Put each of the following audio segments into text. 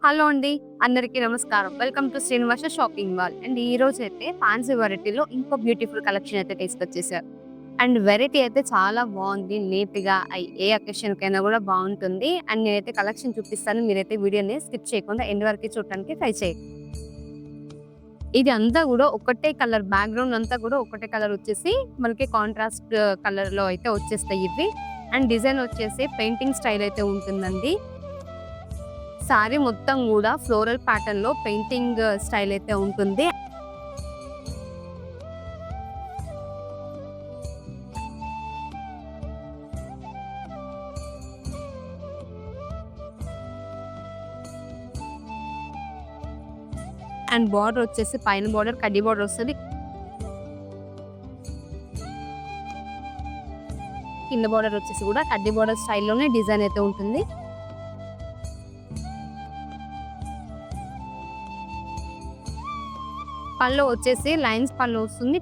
Hello అండి. అందరికీ నమస్కారం. Welcome to Srinivasa shopping mall. And ఈ రోజైతే ఫ్యాన్సీ వెరైటీలో ఇంకో బ్యూటిఫుల్ కలెక్షన్ అయితే తీసుకొచ్చేసారు. అండ్ వెరైటీ అయితే చాలా బావుంది. నీట్‌గా ఏ అకేషన్‌కైనా గూడా బావుంటుంది. అండ్ నేనైతే కలెక్షన్ చూపిస్తాను. మీరైతే వీడియోని స్కిప్ చేయకుండా ఎండ్ వరకు చూడటానికి ట్రై చేయండి. ఇది అంతా గూడా ఒకటే కలర్ బ్యాక్‌గ్రౌండ్ అంతా గూడా ఒకటే కలర్ వచ్చేసి మనకి కాంట్రాస్ట్ కలర్‌లో అయితే వచ్చేస్తాయి ఇవి. అండ్ డిజైన్ వచ్చేసి పెయింటింగ్ స్టైల్ అయితే ఉంటుందండి. సారీ మొత్తం గూడా ఫ్లోరల్ ప్యాటర్న్‌లో పెయింటింగ్ స్టైల్ అయితే ఉంటుంది. అండ్ బార్డర్ వచ్చేసి పైన బార్డర్ కడ్డీ బార్డర్ వస్తది. కింద బార్డర్ వచ్చేసి కూడా కడ్డీ బార్డర్ స్టైల్‌లోనే డిజైన్ అయితే ఉంటుంది. పళ్ళు వచ్చేసి లైన్స్ పళ్ళు వస్తుంది.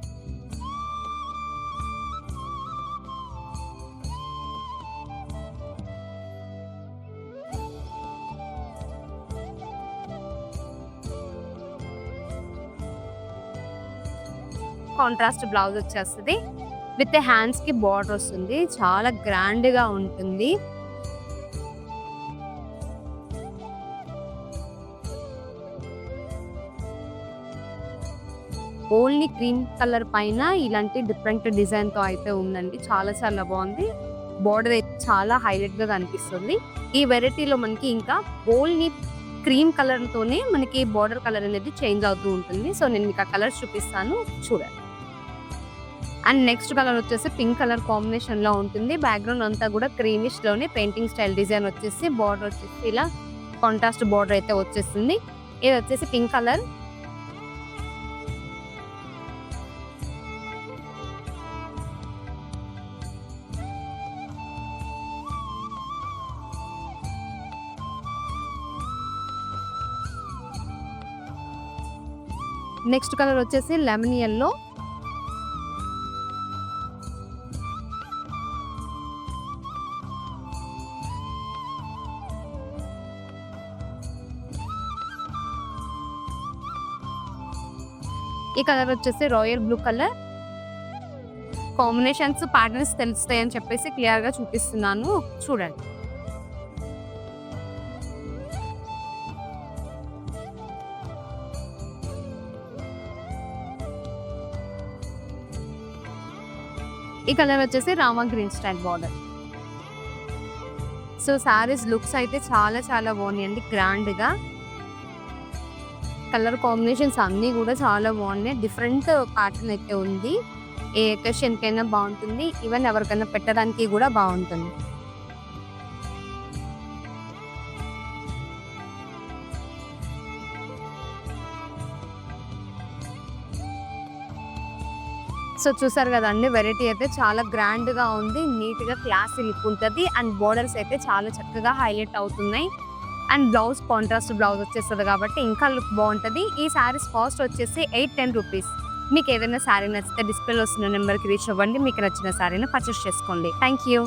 కాంట్రాస్ట్ బ్లౌజ్ వచ్చేస్తది. విత్ హ్యాండ్స్‌కి బార్డర్ వస్తుంది. చాలా గ్రాండ్‌గా ఉంటుంది. ఓన్లీ క్రీమ్ కలర్ పైన ఇలాంటి డిఫరెంట్ డిజైన్‌తో అయితే ఉందండి. చాలా చాలా బావుంది. బార్డర్ అయితే చాలా హైలైట్‌గా కనిపిస్తుంది. ఈ వెరైటీలో మనకి ఇంకా ఓన్లీ క్రీమ్ కలర్‌తోనే మనకి బార్డర్ కలర్ అనేది చేంజ్ అవుతూ ఉంటుంది. సో, నేను మీకు ఆ కలర్స్ చూపిస్తాను చూడండి. అండ్ నెక్స్ట్ కలర్ వచ్చేసి పింక్ కలర్ కాంబినేషన్‌లో ఉంటుంది. బ్యాక్‌గ్రౌండ్ అంతా కూడా క్రీమిష్‌లోనే పెయింటింగ్ స్టైల్ డిజైన్ వచ్చేసి బార్డర్ వచ్చేసి ఇలా కాంట్రాస్ట్ బార్డర్ అయితే వచ్చేస్తుంది. ఇది వచ్చేసి పింక్ కలర్. నెక్స్ట్ కలర్ వచ్చేసి లెమన్ యెల్లో. ఈ కలర్ వచ్చేసి royal blue colour. Combinations patterns తెలుస్తాయని చెప్పేసి క్లియర్ గా చూపిస్తున్నాను చూడండి. ఈ కలర్ వచ్చేసి Rama green style border. So sarees looks అయితే చాలా చాలా బాగున్నాయండి. గ్రాండ్ గా కలర్ కాంబినేషన్స్ అన్నీ కూడా చాలా బాగున్నాయి. డిఫరెంట్ ప్యాటర్న్ అయితే ఉంది. ఏ అకేషన్ కైనా బాగుంటుంది. ఈవెన్ ఎవరికైనా పెట్టడానికి కూడా బాగుంటుంది. సో చూసారు కదండి, వెరైటీ అయితే చాలా గ్రాండ్ గా ఉంది. నీట్ గా క్లాసీ లుక్ ఉంటుంది. అండ్ బోర్డర్స్ అయితే చాలా చక్కగా హైలైట్ అవుతున్నాయి. అండ్ బ్లౌజ్ కాంట్రాస్ట్ బ్లౌజ్ వచ్చేస్తుంది కాబట్టి ఇంకా లుక్ బాగుంటుంది. ఈ శారీస్ కాస్ట్ వచ్చేసి 810 రూపీస్. మీకు ఏదైనా శారీ నచ్చితే డిస్ప్లేలో వస్తున్న నెంబర్కి రీచ్ అవ్వండి. మీకు నచ్చిన శారీని పర్చేస్ చేసుకోండి. Thank you.